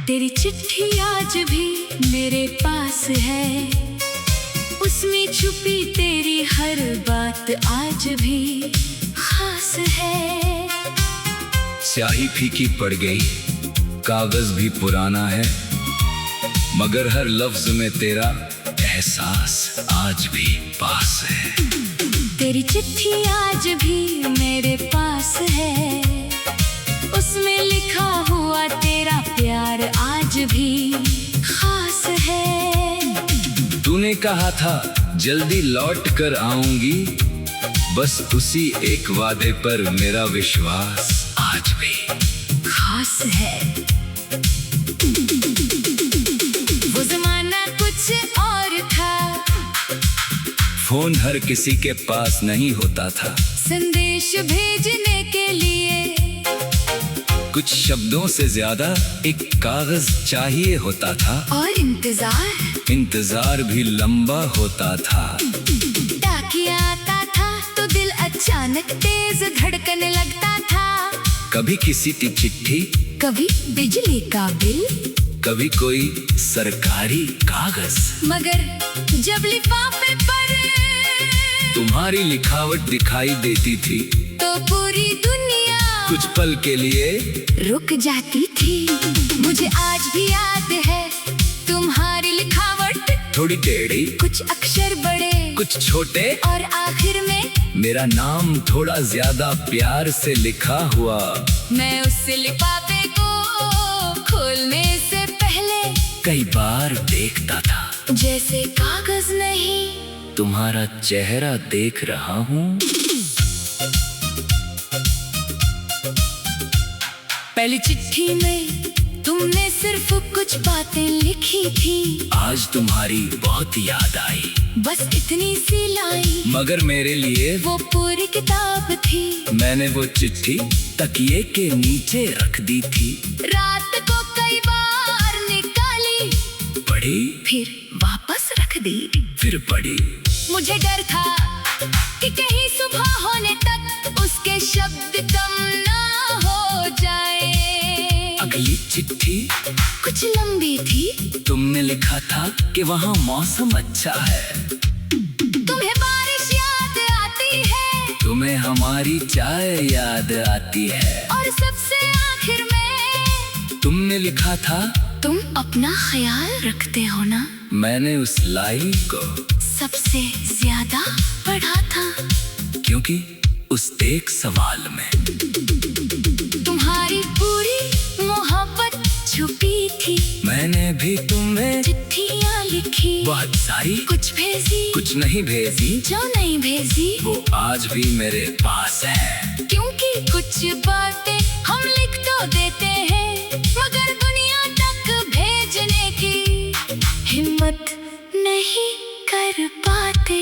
तेरी चिट्ठी आज भी मेरे पास है, उसमें छुपी तेरी हर बात आज भी खास है। स्याही फीकी पड़ गई, कागज भी पुराना है, मगर हर लफ्ज में तेरा एहसास आज भी पास है। तेरी चिट्ठी आज भी मेरे पास है, उसमें लिखा हुआ तेरा प्यार आज भी खास है। तूने कहा था जल्दी लौट कर आऊंगी, बस उसी एक वादे पर मेरा विश्वास आज भी खास है। वो जमाना कुछ और था, फोन हर किसी के पास नहीं होता था, संदेश भेजने के लिए कुछ शब्दों से ज्यादा एक कागज चाहिए होता था, और इंतजार भी लंबा होता था। डाकिया आता था तो दिल अचानक तेज धड़कने लगता था। कभी किसी की चिट्ठी, कभी बिजली का बिल, कभी कोई सरकारी कागज, मगर जब लिफाफे पर तुम्हारी लिखावट दिखाई देती थी तो पूरी दुनिया कुछ पल के लिए रुक जाती थी। मुझे आज भी याद है तुम्हारी लिखावट, थोड़ी टेढ़ी, कुछ अक्षर बड़े, कुछ छोटे, और आखिर में मेरा नाम थोड़ा ज्यादा प्यार से लिखा हुआ। मैं उस लिफाफे को खोलने से पहले कई बार देखता था, जैसे कागज नहीं तुम्हारा चेहरा देख रहा हूँ। पहली चिट्ठी में तुमने सिर्फ कुछ बातें लिखी थी, आज तुम्हारी बहुत याद आई, बस इतनी सी लाई, मगर मेरे लिए वो पूरी किताब थी। मैंने वो चिट्ठी तकिए के नीचे रख दी थी। रात को कई बार निकाली, पढ़ी, फिर वापस रख दी, फिर पढ़ी। मुझे डर था कि कहीं सुबह होने तक उसके शब्द कम ना हो जाए। अगली चिट्ठी कुछ लंबी थी, तुमने लिखा था कि वहाँ मौसम अच्छा है, तुम्हें बारिश याद आती है, तुम्हें हमारी चाय याद आती है, और सबसे आखिर में तुमने लिखा था तुम अपना ख्याल रखते हो ना। मैंने उस लाइन को सबसे ज्यादा पढ़ा था, क्योंकि उस एक सवाल में तुम्हारी पूरी मोहब्बत छुपी थी। मैंने भी तुम्हें चिट्ठियाँ लिखी, बहुत सारी, कुछ भेजी, कुछ नहीं भेजी, जो नहीं भेजी वो आज भी मेरे पास है। क्योंकि कुछ बातें हम लिख तो देते हैं, मगर दुनिया तक भेजने की हिम्मत नहीं कर पाते।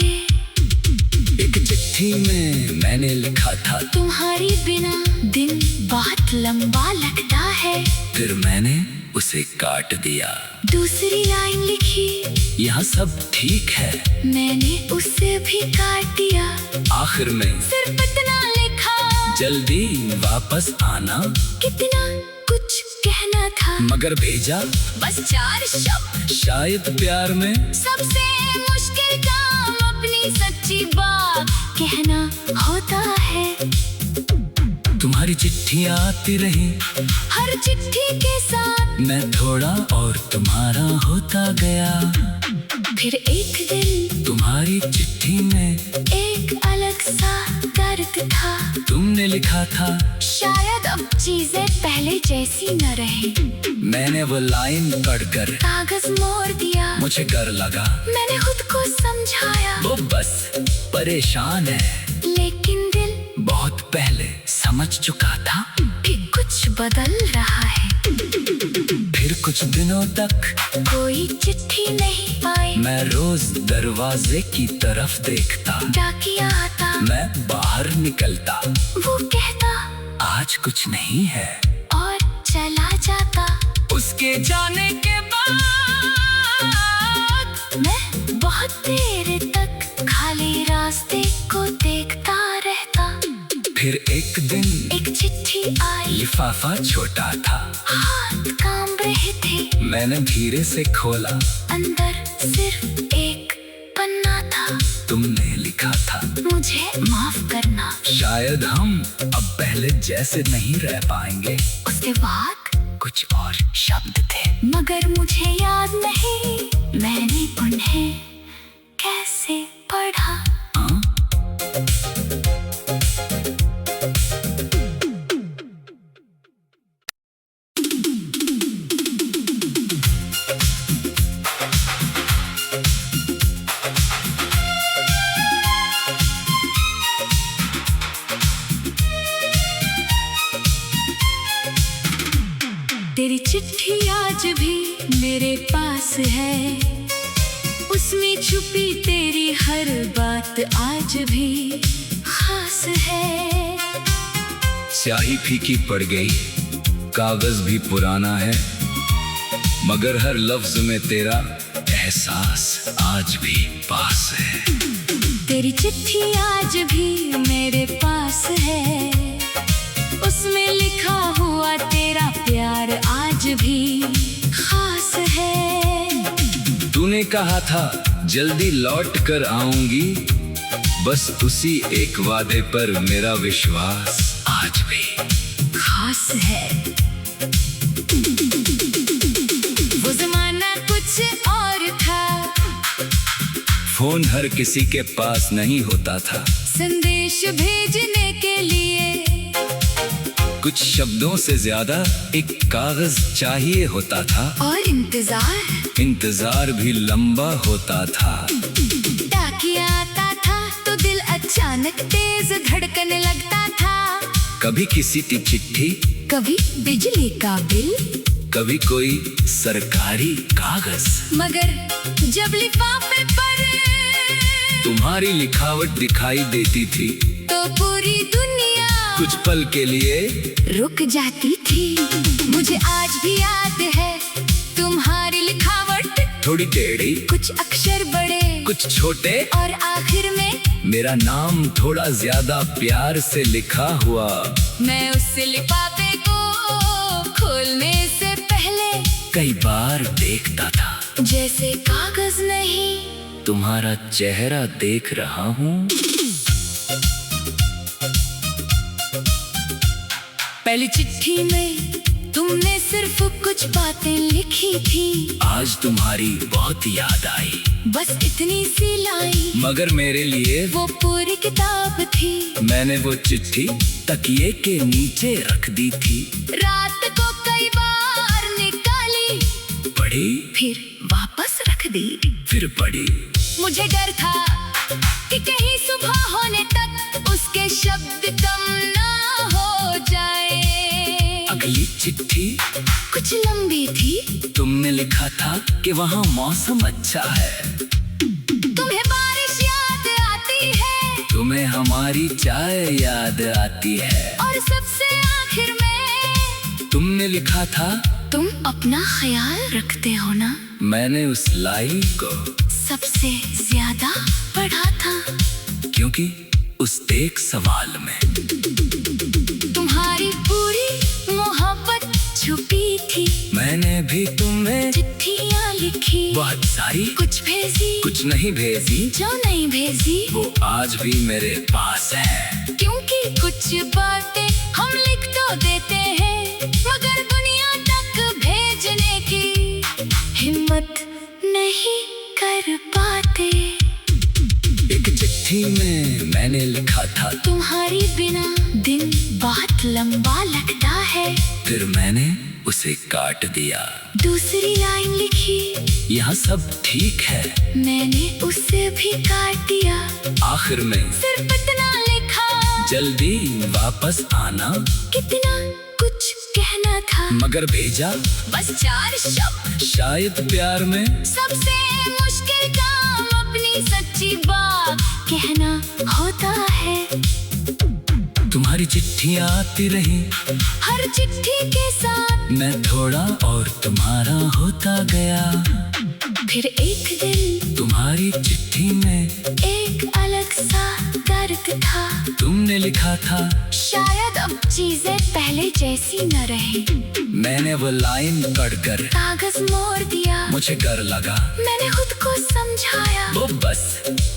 एक चिट्ठी में मैंने लिखा था तुम्हारी बिना दिन बहुत लंबा लगता है, फिर मैंने उसे काट दिया। दूसरी लाइन लिखी, यहाँ सब ठीक है, मैंने उसे भी काट दिया। आखिर में सिर्फ इतना लिखा, जल्दी वापस आना। कितना कुछ कहना था, मगर भेजा बस 4 शब्द। शायद प्यार में सबसे मुश्किल काम अपनी सच्ची बात कहना होता है। तुम्हारी चिट्ठियाँ आती रही, हर चिट्ठी के साथ मैं थोड़ा और तुम्हारा होता गया। फिर एक दिन तुम्हारी चिट्ठी में एक अलग सा दर्द था। तुमने लिखा था शायद अब चीजें पहले जैसी न रहे। मैंने वो लाइन पढ़कर कागज मोड़ दिया, मुझे डर लगा। मैंने खुद को समझाया वो बस परेशान है, लेकिन दिल बहुत पहले समझ चुका था कि कुछ बदल रहा है। फिर कुछ दिनों तक कोई चिट्ठी नहीं पाई, मैं रोज दरवाजे की तरफ देखता। डाकिया आता, मैं बाहर निकलता, वो कहता आज कुछ नहीं है, और चला जाता। उसके जाने के बाद मैं बहुत देर तक खाली रास्ते को देखता रहता। फिर एक दिन एक चिट्ठी आई, लिफाफा छोटा था, हाथ कांप रहे रहे थे। मैंने धीरे से खोला, अंदर सिर्फ एक पन्ना था। तुमने लिखा था, मुझे माफ करना। शायद हम अब पहले जैसे नहीं रह पाएंगे। उसके बाद कुछ और शब्द थे, मगर मुझे याद नहीं मैंने उन्हें कैसे पढ़ा। हाँ? तेरी चिट्ठी आज भी मेरे पास है, उसमें छुपी तेरी हर बात आज भी खास है। स्याही फीकी पड़ गई, कागज भी पुराना है, मगर हर लफ्ज में तेरा एहसास आज भी पास है। तेरी चिट्ठी आज भी मेरे पास है, उसमें लिखा हुआ तेरा प्यार आज भी खास है। तूने कहा था जल्दी लौट कर आऊंगी, बस उसी एक वादे पर मेरा विश्वास आज भी खास है। वो जमाना कुछ और था, फोन हर किसी के पास नहीं होता था। संदेश भेजने के लिए कुछ शब्दों से ज्यादा एक कागज चाहिए होता था, और इंतजार भी लंबा होता था। डाकिया आता था तो दिल अचानक तेज धड़कने लगता था। कभी किसी की चिट्ठी, कभी बिजली का बिल, कभी कोई सरकारी कागज, मगर जब लिफाफे पर तुम्हारी लिखावट दिखाई देती थी तो पूरी दुनिया कुछ पल के लिए रुक जाती थी। मुझे आज भी याद है तुम्हारी लिखावट, थोड़ी टेढ़ी, कुछ अक्षर बड़े, कुछ छोटे, और आखिर में मेरा नाम थोड़ा ज्यादा प्यार से लिखा हुआ। मैं उस लिफाफे को खोलने से पहले कई बार देखता था, जैसे कागज नहीं तुम्हारा चेहरा देख रहा हूँ। पहली चिट्ठी में तुमने सिर्फ कुछ बातें लिखी थी, आज तुम्हारी बहुत याद आई, बस इतनी सी लाई, मगर मेरे लिए वो पूरी किताब थी। मैंने वो चिट्ठी तकिए के नीचे रख दी थी। रात को कई बार निकाली, पढ़ी, फिर वापस रख दी, फिर पढ़ी। मुझे डर था कि कहीं सुबह होने तक उसके शब्द कम ना हो जाए। अगली चिट्ठी कुछ लंबी थी, तुमने लिखा था कि वहाँ मौसम अच्छा है, तुम्हें बारिश याद आती है, तुम्हें हमारी चाय याद आती है, और सबसे आखिर में तुमने लिखा था तुम अपना ख्याल रखते हो ना। मैंने उस लाइन को सबसे ज्यादा पढ़ा था, क्योंकि उस एक सवाल में तुम्हारी पूरी मोहब्बत छुपी थी। मैंने भी तुम्हें चिट्ठियाँ लिखी, बहुत सारी, कुछ भेजी, कुछ नहीं भेजी, जो नहीं भेजी वो आज भी मेरे पास है। क्योंकि कुछ बातें हम लिख तो देते हैं, मगर दुनिया तक भेजने की हिम्मत नहीं कर पाते। एक चिट्ठी में मैंने लिखा था तुम्हारी बिना दिन बहुत लंबा लगता है, फिर मैंने उसे काट दिया। दूसरी लाइन लिखी, यहाँ सब ठीक है, मैंने उसे भी काट दिया। आखिर में सिर्फ इतना लिखा, जल्दी वापस आना। कितना कुछ कहना था, मगर भेजा बस 4 शब्द। शायद प्यार में सबसे मुश्किल काम अपनी सच्ची बात कहना होता है। तुम्हारी चिट्ठियाँ आती रही, हर चिट्ठी के साथ मैं थोड़ा और तुम्हारा होता गया। फिर एक दिन तुम्हारी चिट्ठी में एक अलग सा दर्द वक्त था, तुमने लिखा था। शायद अब चीजें पहले जैसी न रहे। मैंने वो लाइन पढ़कर कागज मोड़ दिया, मुझे डर लगा। मैंने खुद को समझाया, वो बस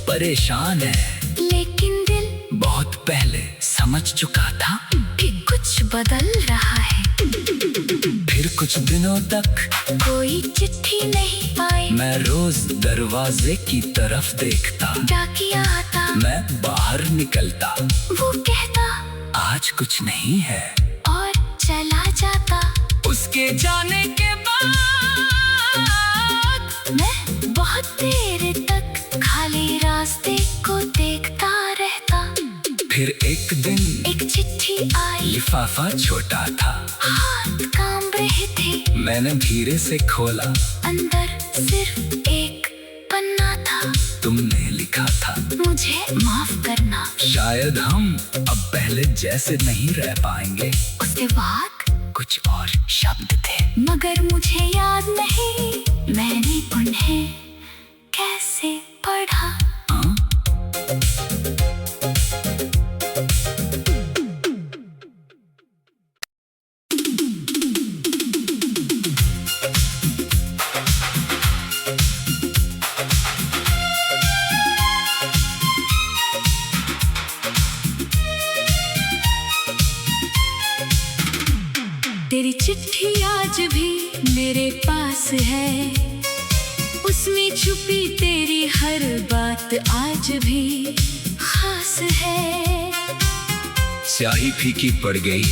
परेशान है, लेकिन दिल बहुत पहले समझ चुका था भी कुछ बदल रहा है। फिर कुछ दिनों तक कोई चिट्ठी नहीं आई, मैं रोज दरवाजे की तरफ देखता। डाकिया आता, मैं बाहर निकलता, वो कहता आज कुछ नहीं है, और चला जाता। उसके जाने के बाद मैं बहुत देर तक खाली रास्ते को देखता रहता। फिर एक दिन एक चिट्ठी आई, लिफाफा छोटा था, हाथ कांप रहे थे। मैंने धीरे से खोला, अंदर सिर्फ एक पन्ना था। तुमने लिखा था, मुझे माफ करना, शायद हम अब पहले जैसे नहीं रह पाएंगे। उसके बाद कुछ और शब्द थे, मगर मुझे याद नहीं मैंने उन्हें कैसे पढ़ा। हाँ? तेरी चिट्ठी आज भी मेरे पास है, उसमें छुपी तेरी हर बात आज भी खास है। स्याही फीकी पड़ गई,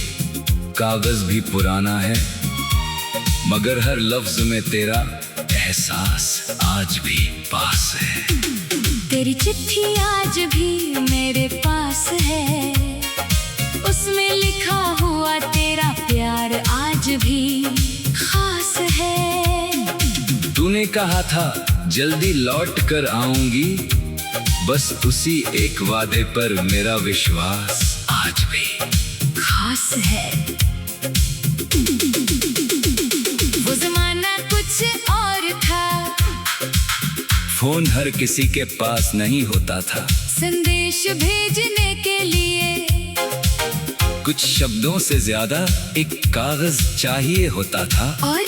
कागज भी पुराना है, मगर हर लफ्ज में तेरा एहसास आज भी पास है। तेरी चिट्ठी आज भी मेरे पास है, उसमें लिखा हुआ तेरा प्यार आज भी खास है। तूने कहा था जल्दी लौट कर आऊंगी, बस उसी एक वादे पर मेरा विश्वास आज भी खास है। वो जमाना कुछ और था, फोन हर किसी के पास नहीं होता था, संदेश भेजने के लिए कुछ शब्दों से ज्यादा एक कागज चाहिए होता था, और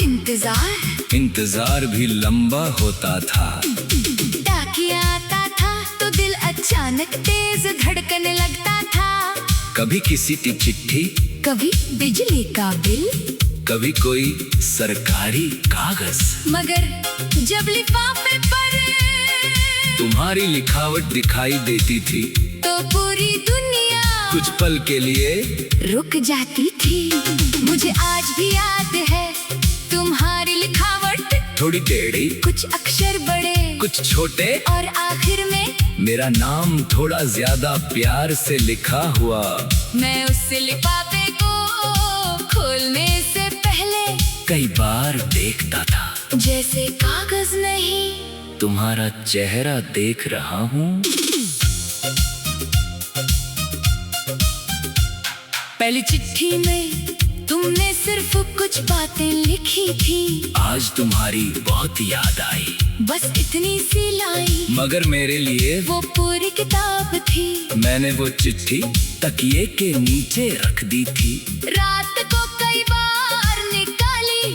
इंतजार भी लंबा होता था। डाकिया आता था तो दिल अचानक तेज धड़कने लगता था। कभी किसी की चिट्ठी, कभी बिजली का बिल, कभी कोई सरकारी कागज, मगर जब लिफाफे पर तुम्हारी लिखावट दिखाई देती थी, तो पूरी दुनिया कुछ पल के लिए रुक जाती थी। मुझे आज भी याद है तुम्हारी लिखावट, थोड़ी टेढ़ी, कुछ अक्षर बड़े, कुछ छोटे, और आखिर में मेरा नाम थोड़ा ज्यादा प्यार से लिखा हुआ। मैं उस लिफाफे को खोलने से पहले कई बार देखता था, जैसे कागज नहीं तुम्हारा चेहरा देख रहा हूँ। पहली चिट्ठी में तुमने सिर्फ कुछ बातें लिखी थी, आज तुम्हारी बहुत याद आई, बस इतनी सी लाइन, मगर मेरे लिए वो पूरी किताब थी। मैंने वो चिट्ठी तकिए के नीचे रख दी थी, रात को कई बार निकाली,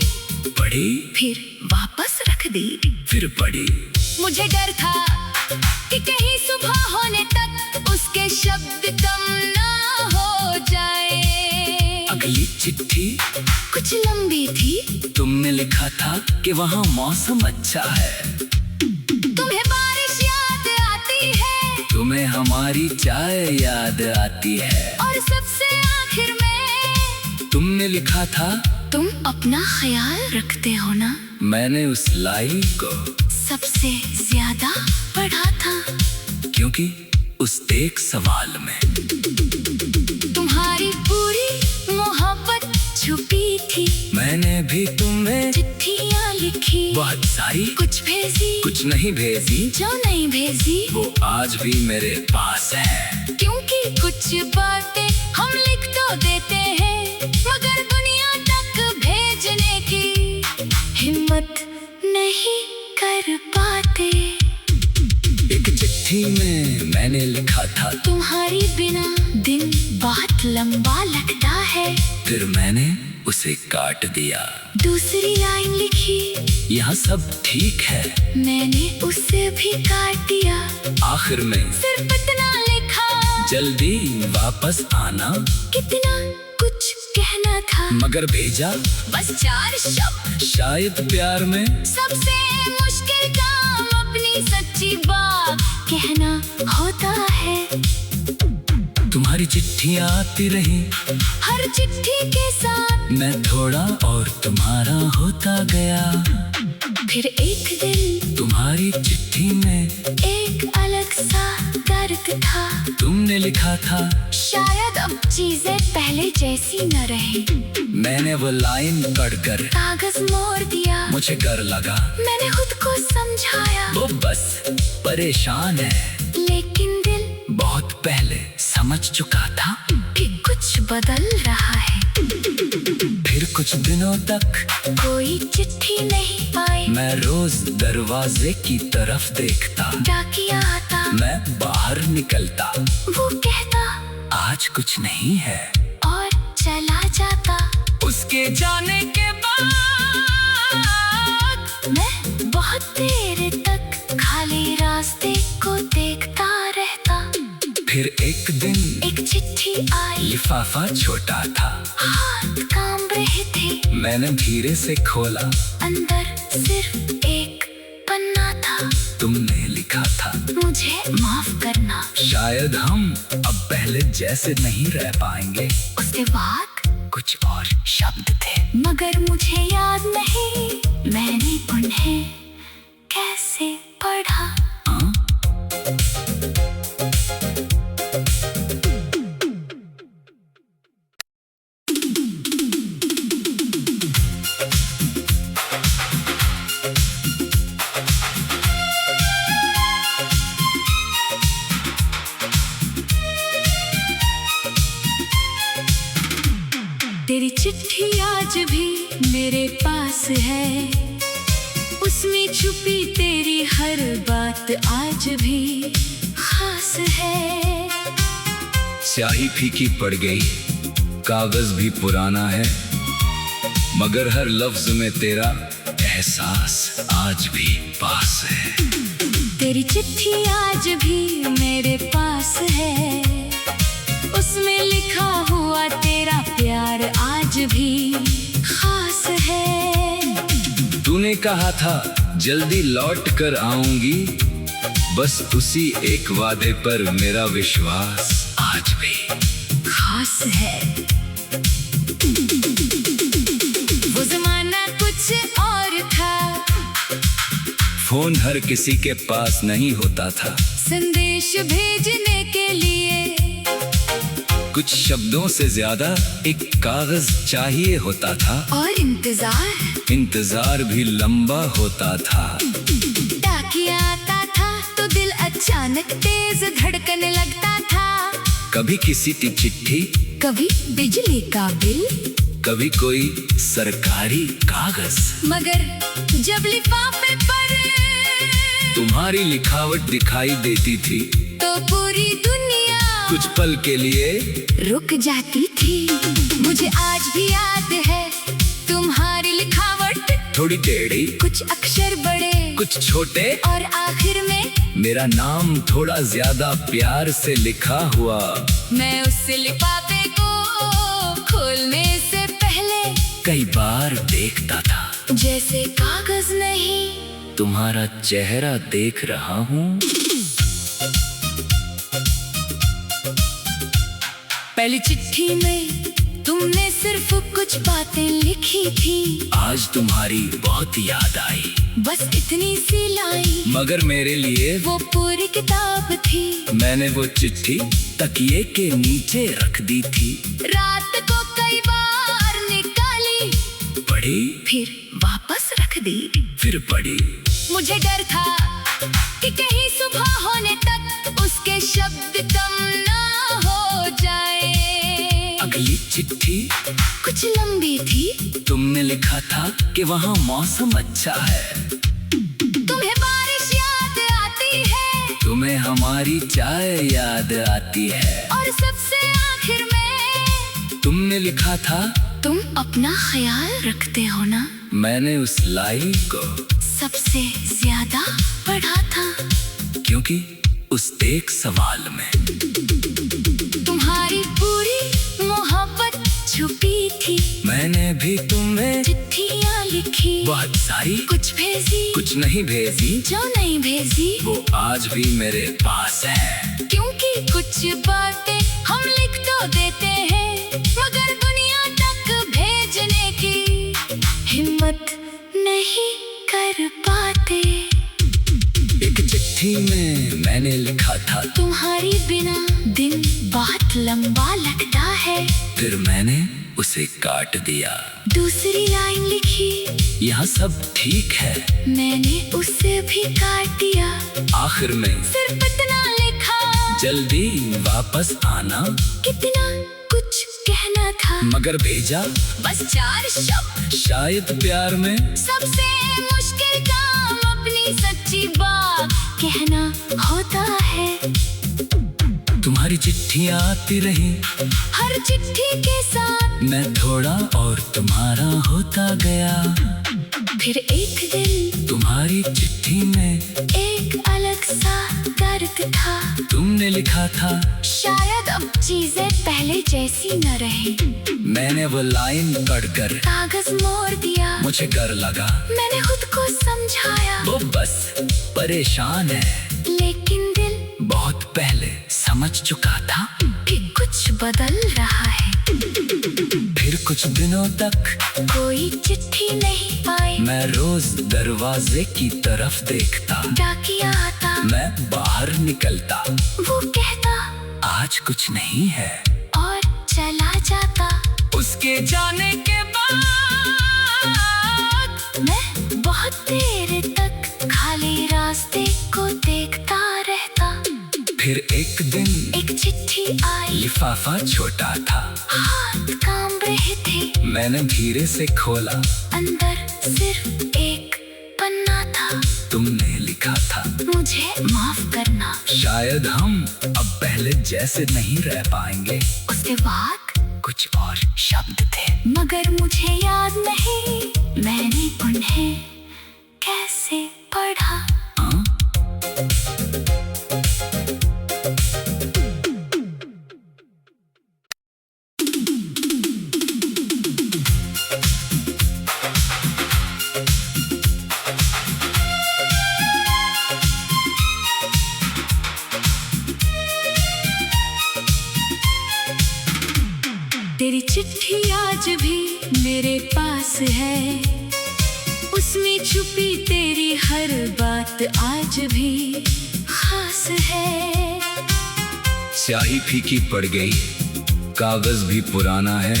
पढ़ी, फिर वापस रख दी, फिर पढ़ी। मुझे डर था कि कहीं सुबह होने तक उसके शब्द कम ना हो जाए। अगली चिट्ठी कुछ लंबी थी, तुमने लिखा था कि वहाँ मौसम अच्छा है, तुम्हें बारिश याद आती है, तुम्हें हमारी चाय याद आती है, और सबसे आखिर में तुमने लिखा था तुम अपना ख्याल रखते हो ना। मैंने उस लाइन को सबसे ज्यादा पढ़ा था, क्योंकि उस एक सवाल में तुम्हारी पूरी मोहब्बत छुपी थी। मैंने भी तुम्हें चिट्ठियाँ लिखी, बहुत सारी, कुछ भेजी, कुछ नहीं भेजी, जो नहीं भेजी वो आज भी मेरे पास है। क्योंकि कुछ बातें हम लिख तो देते हैं, मगर दुनिया तक भेजने की हिम्मत नहीं कर पाते। एक चिट्ठी में मैं मैंने लिखा था। तुम्हारी बिना दिन बहुत लंबा लगता है। फिर मैंने उसे काट दिया। दूसरी लाइन लिखी, यहाँ सब ठीक है। मैंने उसे भी काट दिया। आखिर में सिर्फ इतना लिखा, जल्दी वापस आना। कितना कुछ कहना था, मगर भेजा बस 4 शब्द। शायद प्यार में सबसे मुश्किल काम अपनी सच्ची बात कहना होता है। तुम्हारी चिट्ठियाँ आती रही, हर चिट्ठी के साथ मैं थोड़ा और तुम्हारा होता गया। फिर एक दिन तुम्हारी चिट्ठी में एक अलग सा दर्द था। तुमने लिखा था, शायद अब चीजें पहले जैसी न रहे। मैंने वो लाइन पढ़कर कागज मोड़ दिया। मुझे डर लगा, मैंने खुद को समझाया, वो बस परेशान है। लेकिन दिल बहुत पहले समझ चुका था भी कुछ बदल रहा है। फिर कुछ दिनों तक कोई चिट्ठी नहीं आई। मैं रोज दरवाजे की तरफ देखता। डाकिया आता, मैं बाहर निकलता, वो कहता आज कुछ नहीं है, और चला जाता। उसके जाने के बाद मैं बहुत देर तक खाली रास्ते को देखता रहता। फिर एक दिन एक चिट्ठी आई। लिफाफा छोटा था, हाथ कांप रहे थे। मैंने धीरे से खोला। अंदर सिर्फ एक पन्ना था। तुमने लिखा था, मुझे माफ करना। शायद हम अब पहले जैसे नहीं रह पाएंगे। उसके बाद कुछ और शब्द थे, मगर मुझे याद नहीं मैंने उन्हें कैसे पढ़ा। हाँ? तेरी चिट्ठी आज भी मेरे पास है। उसमें छुपी तेरी हर बात आज भी खास है। स्याही फीकी पड़ गई, कागज भी पुराना है, मगर हर लफ्ज में तेरा एहसास आज भी पास है। तेरी चिट्ठी आज भी मेरे पास है। उसमें लिखा हुआ तेरा प्यार आज भी खास है। तूने कहा था जल्दी लौट कर आऊंगी, बस उसी एक वादे पर मेरा विश्वास आज भी खास है। वो जमाना कुछ और था। फोन हर किसी के पास नहीं होता था। संदेश भेजने के लिए कुछ शब्दों से ज्यादा एक कागज चाहिए होता था, और इंतजार भी लंबा होता था। डाकिया आता था तो दिल अचानक तेज धड़कने लगता था। कभी किसी की चिट्ठी, कभी बिजली का बिल, कभी कोई सरकारी कागज, मगर जब लिफाफे पर तुम्हारी लिखावट दिखाई देती थी तो पूरी दुनिया कुछ पल के लिए रुक जाती थी। मुझे आज भी याद है तुम्हारी लिखावट, थोड़ी टेढ़ी, कुछ अक्षर बड़े, कुछ छोटे, और आखिर में मेरा नाम थोड़ा ज्यादा प्यार से लिखा हुआ। मैं उस लिफाफे को खोलने से पहले कई बार देखता था, जैसे कागज नहीं तुम्हारा चेहरा देख रहा हूँ। पहली चिट्ठी में तुमने सिर्फ कुछ बातें लिखी थी। आज तुम्हारी बहुत याद आई, बस इतनी सी लाइन, मगर मेरे लिए वो पूरी किताब थी। मैंने वो चिट्ठी तकिए के नीचे रख दी थी। रात को कई बार निकाली, पढ़ी, फिर वापस रख दी। फिर पढ़ी। मुझे डर था कि कहीं सुबह होने तक उसके शब्द कम ना हो जाए। अगली चिट्ठी कुछ लंबी थी। तुमने लिखा था कि वहाँ मौसम अच्छा है। तुम्हें बारिश याद आती है। तुम तुम्हें हमारी चाय याद आती है। और सबसे आखिर में तुमने लिखा था, तुम अपना ख्याल रखते हो ना। मैंने उस लाइन को सबसे ज्यादा पढ़ा था, क्योंकि उस एक सवाल में तुम्हारी पूरी मोहब्बत छुपी थी। मैंने भी तुम्हें चिट्ठियाँ लिखी, बहुत सारी, कुछ भेजी, कुछ नहीं भेजी। जो नहीं भेजी वो आज भी मेरे पास है। क्योंकि कुछ बातें हम लिख तो देते हैं, मगर दुनिया तक भेजने की हिम्मत नहीं कर पाते। एक चिट्ठी में मैंने लिखा था, तुम्हारी बिना दिन बहुत लंबा लगता है। फिर मैंने उसे काट दिया। दूसरी लाइन लिखी, यहाँ सब ठीक है। मैंने उसे भी काट दिया। आखिर में सिर्फ इतना लिखा, जल्दी वापस आना। कितना कुछ कहना था, मगर भेजा बस 4 शब्द। शायद प्यार में सबसे मुश्किल काम अपनी सच्ची बात कहना होता है। तुम्हारी चिट्ठियाँ आती रही, हर चिट्ठी के साथ मैं थोड़ा और तुम्हारा होता गया। फिर एक दिन तुम्हारी चिट्ठी में एक अलग सा दर्द था। तुमने लिखा था, शायद अब चीजें पहले जैसी न रहे। मैंने वो लाइन पढ़कर कागज मोड़ दिया, मुझे डर लगा। मैंने खुद को समझाया, वो बस परेशान है। लेकिन दिल बहुत पहले समझ चुका था भी कुछ बदल रहा है। फिर कुछ दिनों तक कोई चिट्ठी नहीं पाई। मैं रोज दरवाजे की तरफ देखता। डाकिया आता, मैं बाहर निकलता, वो कहता आज कुछ नहीं है, और चला जाता। उसके जाने के बाद मैं बहुत देर तक खाली रास्ते को देखता रहता। फिर एक दिन एक चिट्ठी आई, लिफाफा छोटा था। हाथ कांप रहे थे। मैंने धीरे से खोला, अंदर सिर्फ एक पन्ना था। तुमने लिखा था, मुझे माफ करना, शायद हम अब पहले जैसे नहीं रह पाएंगे। उसके बाद कुछ और शब्द थे, मगर मुझे याद नहीं मैंने उन्हें कैसे पढ़ा। हाँ? तेरी चिट्ठी आज भी मेरे पास है, उसमें छुपी तेरी हर बात आज भी खास है। स्याही फीकी पड़ गई, कागज भी पुराना है,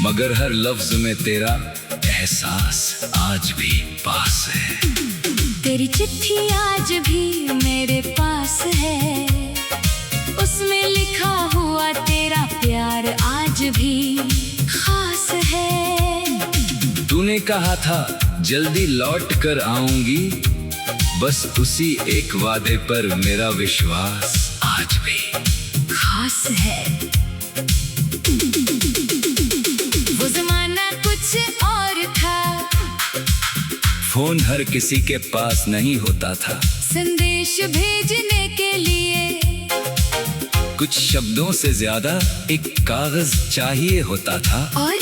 मगर हर लफ्ज में तेरा एहसास आज भी पास है। तेरी चिट्ठी आज भी मेरे पास है, उसमें लिखा हुआ तेरा प्यार आज भी खास है। तूने कहा था जल्दी लौट कर आऊंगी, बस उसी एक वादे पर मेरा विश्वास आज भी खास है। वो जमाना कुछ और था, फोन हर किसी के पास नहीं होता था। संदेश भेजने के लिए कुछ शब्दों से ज्यादा एक कागज चाहिए होता था, और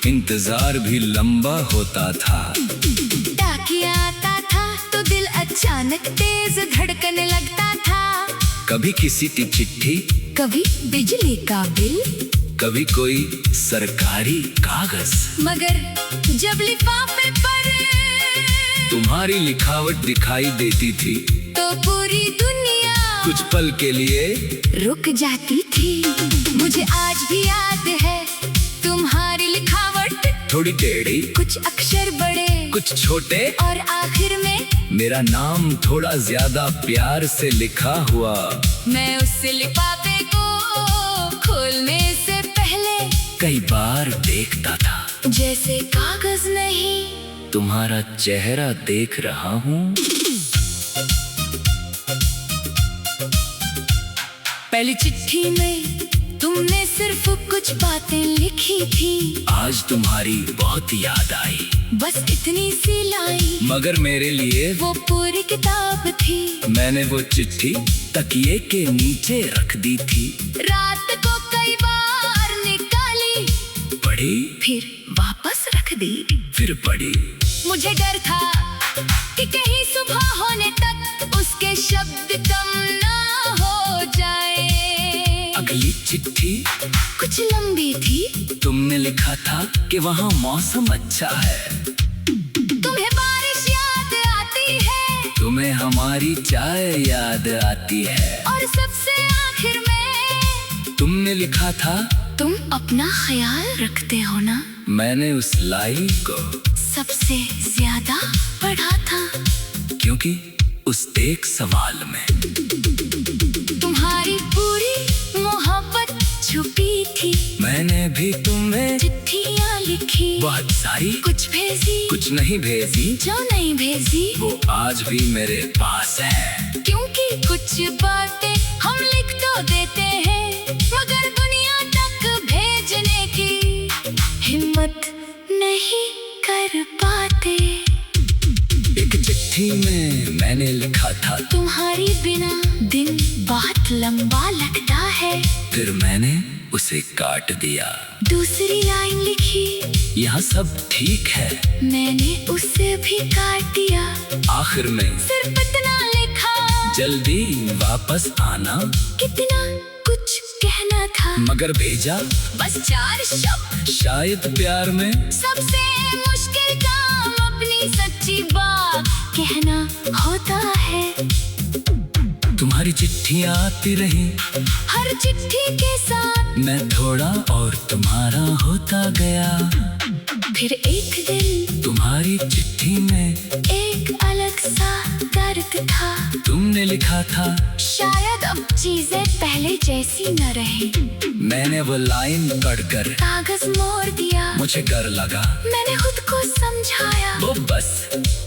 इंतजार भी लंबा होता था। डाकिया आता था तो दिल अचानक तेज धड़कने लगता था। कभी किसी की चिट्ठी, कभी बिजली का बिल, कभी कोई सरकारी कागज, मगर जब लिफाफे पर तुम्हारी लिखावट दिखाई देती थी तो पूरी दुनिया कुछ पल के लिए रुक जाती थी। मुझे आज भी याद है तुम्हारी लिखावट, थोड़ी टेढ़ी, कुछ अक्षर बड़े, कुछ छोटे, और आखिर में मेरा नाम थोड़ा ज्यादा प्यार से लिखा हुआ। मैं उस लिफाफे को खोलने से पहले कई बार देखता था, जैसे कागज नहीं तुम्हारा चेहरा देख रहा हूँ। पहली चिट्ठी में तुमने सिर्फ कुछ बातें लिखी थी, आज तुम्हारी बहुत याद आई, बस इतनी सी लाई, मगर मेरे लिए वो पूरी किताब थी। मैंने वो चिट्ठी तकिए के नीचे रख दी थी। रात को कई बार निकाली, पढ़ी, फिर वापस रख दी। फिर पढ़ी। मुझे डर था कि कहीं सुबह होने तक उसके शब्द कम ना हो जाए। अगली चिट्ठी कुछ लंबी थी, तुमने लिखा था कि वहाँ मौसम अच्छा है, तुम्हें बारिश याद आती है, तुम्हें हमारी चाय याद आती है, और सबसे आखिर में तुमने लिखा था तुम अपना ख्याल रखते हो ना। मैंने उस लाइन को सबसे ज्यादा पढ़ा था, क्योंकि उस एक सवाल में तुम्हारी पूरी मोहब्बत छुपी थी। मैंने भी तुम्हें चिट्ठियाँ लिखी, बहुत सारी, कुछ भेजी, कुछ नहीं भेजी, जो नहीं भेजी वो आज भी मेरे पास है। क्योंकि कुछ बातें हम लिख तो देते हैं, मगर दुनिया तक भेजने की हिम्मत नहीं कर पाते। एक चिट्ठी में मैंने लिखा था तुम्हारी बिना दिन बहुत लंबा लगता है, फिर मैंने उसे काट दिया। दूसरी लाइन लिखी, यहाँ सब ठीक है, मैंने उसे भी काट दिया। आखिर में सिर्फ इतना लिखा, जल्दी वापस आना, कितना कुछ कहना था, मगर भेजा बस 4 शब्द। शायद प्यार में सबसे मुश्किल काम अपनी सच्ची बात कहना होता है। तुम्हारी चिट्ठियाँ आती रही, हर चिट्ठी के साथ मैं थोड़ा और तुम्हारा होता गया। फिर एक दिन तुम्हारी चिट्ठी में एक अलग सा दर्द था। तुमने लिखा था शायद अब चीजें पहले जैसी न रहे। मैंने वो लाइन पढ़कर कागज मोड़ दिया, मुझे डर लगा, मैंने खुद को समझाया, वो बस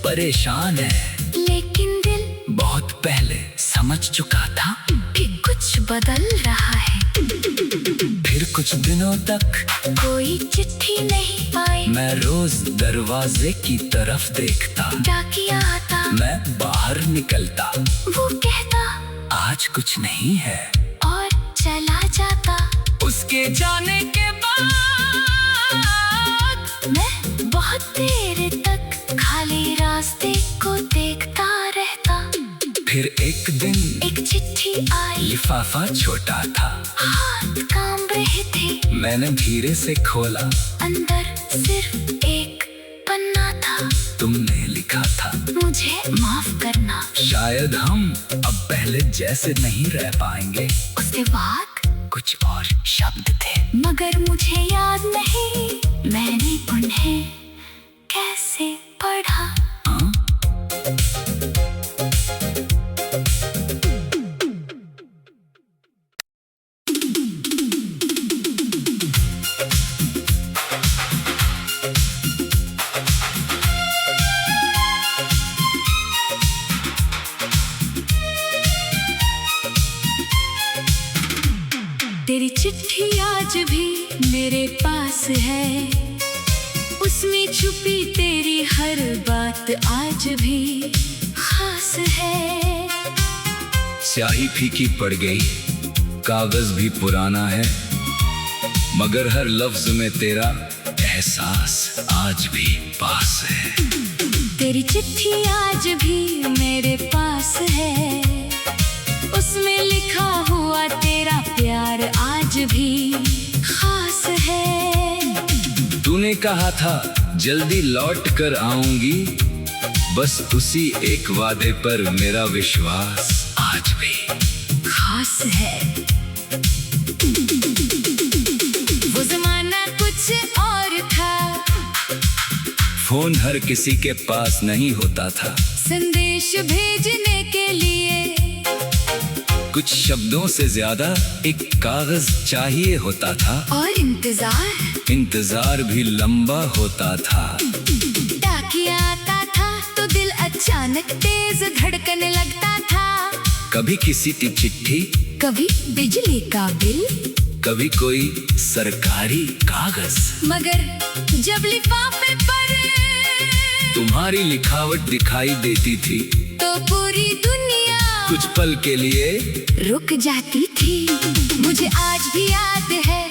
परेशान है, लेकिन दिल बहुत पहले समझ चुका था भी कुछ बदल रहा है। फिर कुछ दिनों तक कोई चिट्ठी नहीं पाई, मैं रोज दरवाजे की तरफ देखता, डाकिया आता, मैं बाहर निकलता, वो कहता आज कुछ नहीं है, और चला जाता। उसके जाने के बाद मैं बहुत देर तक खाली रास्ते को देखता रहता। फिर एक दिन एक चिट्ठी आई, लिफाफा छोटा था, हाथ कांप रहे थे, मैंने धीरे से खोला, अंदर सिर्फ एक पन्ना था। तुमने लिखा था मुझे माफ करना, शायद हम अब पहले जैसे नहीं रह पाएंगे। उसके बाद कुछ और शब्द थे, मगर मुझे याद नहीं मैंने उन्हें कैसे पढ़ा। हाँ? तेरी चिट्ठी आज भी मेरे पास है, उसमें छुपी तेरी हर बात आज भी खास है। स्याही फीकी पड़ गई, कागज भी पुराना है, मगर हर लफ्ज में तेरा एहसास आज भी पास है। तेरी चिट्ठी आज भी मेरे पास है, उसमें लिखा हुआ तेरा प्यार आज भी खास है। तूने कहा था जल्दी लौट कर आऊंगी, बस उसी एक वादे पर मेरा विश्वास आज भी खास है। वो जमाना कुछ और था, फोन हर किसी के पास नहीं होता था, संदेश भेजने के लिए कुछ शब्दों से ज्यादा एक कागज चाहिए होता था, और इंतजार भी लंबा होता था। डाकिया आता था तो दिल अचानक तेज धड़कने लगता था। कभी किसी की चिट्ठी, कभी बिजली का बिल, कभी कोई सरकारी कागज। मगर जब लिफाफे पर तुम्हारी लिखावट दिखाई देती थी तो पूरी दुनिया कुछ पल के लिए रुक जाती थी। मुझे आज भी याद है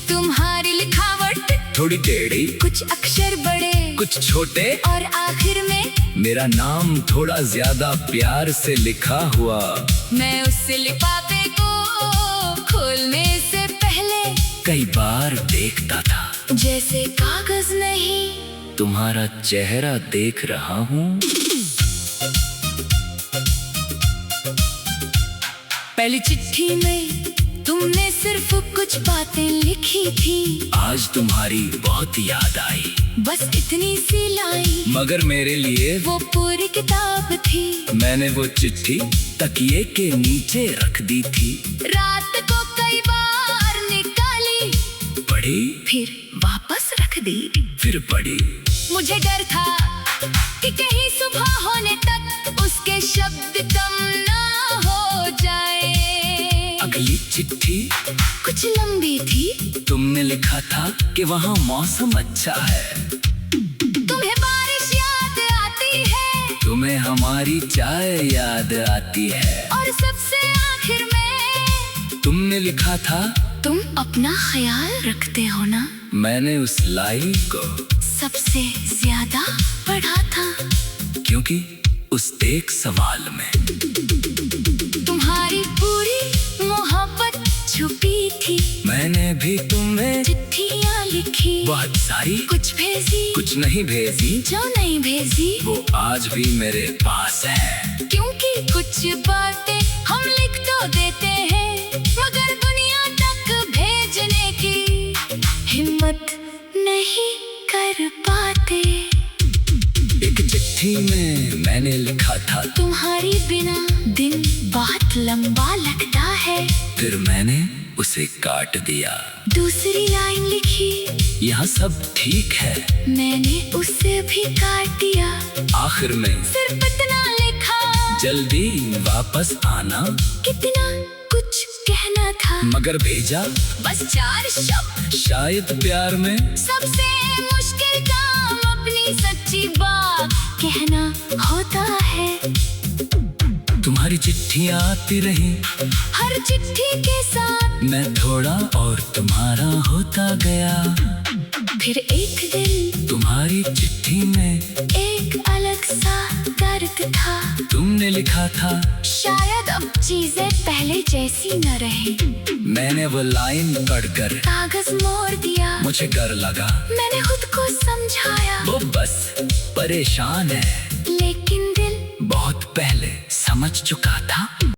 तुम्हारी लिखावट, थोड़ी टेढ़ी, कुछ अक्षर बड़े, कुछ छोटे, और आखिर में मेरा नाम थोड़ा ज्यादा प्यार से लिखा हुआ। मैं उस लिफाफे को खोलने से पहले कई बार देखता था जैसे कागज नहीं, तुम्हारा चेहरा देख रहा हूँ। पहली चिट्ठी में तुमने सिर्फ कुछ बातें लिखी थी, आज तुम्हारी बहुत याद आई, बस इतनी सी लाइन, मगर मेरे लिए वो पूरी किताब थी। मैंने वो चिट्ठी तकिए के नीचे रख दी थी। रात को कई बार निकाली, पढ़ी, फिर वापस रख दी। फिर पढ़ी। मुझे डर था कि कहीं सुबह होने तक उसके शब्द कम ना हो जाए। अगली चिट्ठी कुछ लंबी थी, तुमने लिखा था कि वहाँ मौसम अच्छा है, तुम्हें बारिश याद आती है, तुम्हें हमारी चाय याद आती है, और सबसे आखिर में तुमने लिखा था तुम अपना ख्याल रखते हो ना। मैंने उस लाइन को सबसे ज्यादा पढ़ा था क्योंकि उस एक सवाल में तुम्हारी पूरी मोहब्बत छुपी थी। मैंने भी तुम्हें चिट्ठियाँ लिखी, बहुत सारी, कुछ भेजी, कुछ नहीं भेजी, जो नहीं भेजी वो आज भी मेरे पास है। क्योंकि कुछ बातें हम लिख तो देते हैं, मगर दुनिया तक भेजने की हिम्मत नहीं कर पाते। एक चिट्ठी में मैंने लिखा था तुम्हारी बिना दिन बहुत लंबा लगता है, फिर मैंने उसे काट दिया। दूसरी लाइन लिखी, यहाँ सब ठीक है, मैंने उसे भी काट दिया। आखिर में सिर्फ इतना लिखा, जल्दी वापस आना, कितना कुछ कहना था, मगर भेजा बस 4 शब्द। शायद प्यार में सबसे मुश्किल काम अपनी सच्ची बात कहना होता है। तुम्हारी चिट्ठियाँ आती रही, हर चिट्ठी के साथ मैं थोड़ा और तुम्हारा होता गया। फिर एक दिन तुम्हारी चिट्ठी में एक अलग सा दर्द था। तुमने लिखा था शायद अब चीजें पहले जैसी न रहे। मैंने वो लाइन पढ़कर कागज मोड़ दिया, मुझे डर लगा, मैंने खुद को समझाया, वो बस परेशान है, लेकिन दिल बहुत पहले समझ चुका था।